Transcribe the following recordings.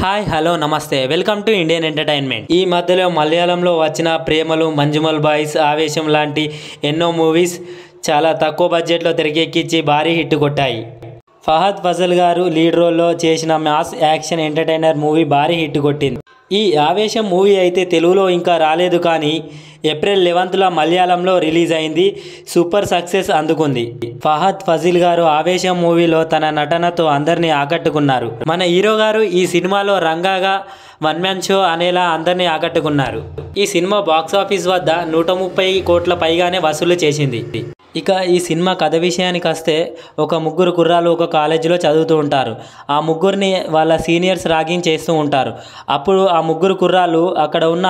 Hi hello నమస్తే welcome to Indian entertainment. ఈ మధ్యలో మలయాళంలో వచ్చిన ప్రేమలు, మంజుమల్ బాయ్స్, ఆవేశం లాంటి ఎన్నో మూవీస్ చాలా తక్కువ బడ్జెట్లో తెరకెక్కించి భారీ హిట్ కొట్టాయి. ఫహద్ ఫజల్ గారు లీడ్ రోల్లో చేసిన మాస్ యాక్షన్ ఎంటర్టైనర్ మూవీ భారీ హిట్ కొట్టింది. ఈ ఆవేశం మూవీ అయితే తెలుగులో ఇంకా రాలేదు, కానీ ఏప్రిల్ 11న మలయాళంలో రిలీజ్ అయింది. సూపర్ సక్సెస్ అందుకుంది. ఫహద్ ఫజిల్ గారు ఆవేశం మూవీలో తన నటనతో అందరినీ ఆకట్టుకున్నారు. మన హీరో గారు ఈ సినిమాలో రంగాగా వన్ మ్యాన్ షో అనేలా అందరినీ ఆకట్టుకున్నారు. ఈ సినిమా బాక్సాఫీస్ వద్ద 130 కోట్ల పైగానే వసూలు చేసింది. ఇక ఈ సినిమా కథ విషయానికి వస్తే, ఒక ముగ్గురు కుర్రాలు ఒక కాలేజీలో చదువుతూ ఉంటారు. ఆ ముగ్గురిని వాళ్ళ సీనియర్స్ ర్యాగింగ్ చేస్తూ ఉంటారు. అప్పుడు ఆ ముగ్గురు కుర్రాలు అక్కడ ఉన్న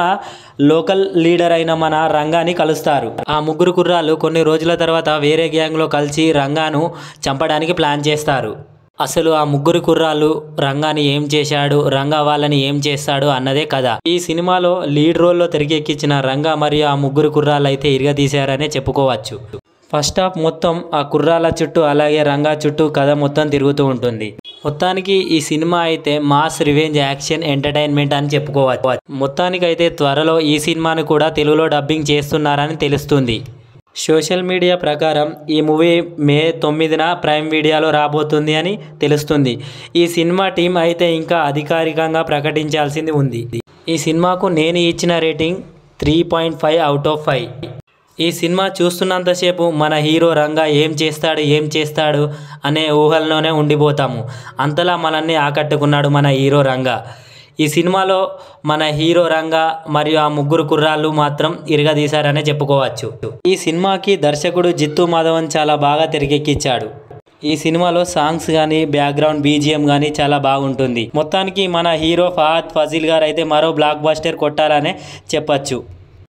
లోకల్ లీడర్ అయిన మన రంగాని కలుస్తారు. ఆ ముగ్గురు కుర్రాలు కొన్ని రోజుల తర్వాత వేరే గ్యాంగ్లో కలిసి రంగాను చంపడానికి ప్లాన్ చేస్తారు. అసలు ఆ ముగ్గురు కుర్రాలు రంగాని ఏం చేశాడు, రంగా వాళ్ళని ఏం చేస్తాడు అన్నదే కథ. ఈ సినిమాలో లీడ్ రోల్లో తెరకెక్కించిన రంగా మరియు ఆ ముగ్గురు కుర్రాలు అయితే ఇరగదీశారనే చెప్పుకోవచ్చు. ఫస్ట్ హాఫ్ మొత్తం ఆ కుర్రాల చుట్టూ అలాగే రంగా చుట్టూ కథ మొత్తం తిరుగుతూ ఉంటుంది. మొత్తానికి ఈ సినిమా అయితే మాస్ రివెంజ్ యాక్షన్ ఎంటర్టైన్మెంట్ అని చెప్పుకోవచ్చు. మొత్తానికైతే త్వరలో ఈ సినిమాను కూడా తెలుగులో డబ్బింగ్ చేస్తున్నారని తెలుస్తుంది. సోషల్ మీడియా ప్రకారం ఈ మూవీ మే 9న ప్రైమ్ వీడియోలో రాబోతుంది అని తెలుస్తుంది. ఈ సినిమా టీం అయితే ఇంకా అధికారికంగా ప్రకటించాల్సింది ఉంది. ఈ సినిమాకు నేను ఇచ్చిన రేటింగ్ 3.5/5. ఈ సినిమా చూస్తున్నంతసేపు మన హీరో రంగా ఏం చేస్తాడు అనే ఊహల్లోనే ఉండిపోతాము. అంతలా మనల్ని ఆకట్టుకున్నాడు మన హీరో రంగా. ఈ సినిమాలో మన హీరో రంగా మరియు ఆ ముగ్గురు కుర్రాళ్ళు మాత్రం ఇరగదీశారనే చెప్పుకోవచ్చు. ఈ సినిమాకి దర్శకుడు జిత్తు మాధవన్ చాలా బాగా తెరకెక్కించాడు. ఈ సినిమాలో సాంగ్స్ కానీ బ్యాక్గ్రౌండ్ బీజిఎం కానీ చాలా బాగుంటుంది. మొత్తానికి మన హీరో ఫహద్ ఫజిల్ గారు అయితే మరో బ్లాక్ బస్టర్ కొట్టారనే చెప్పచ్చు.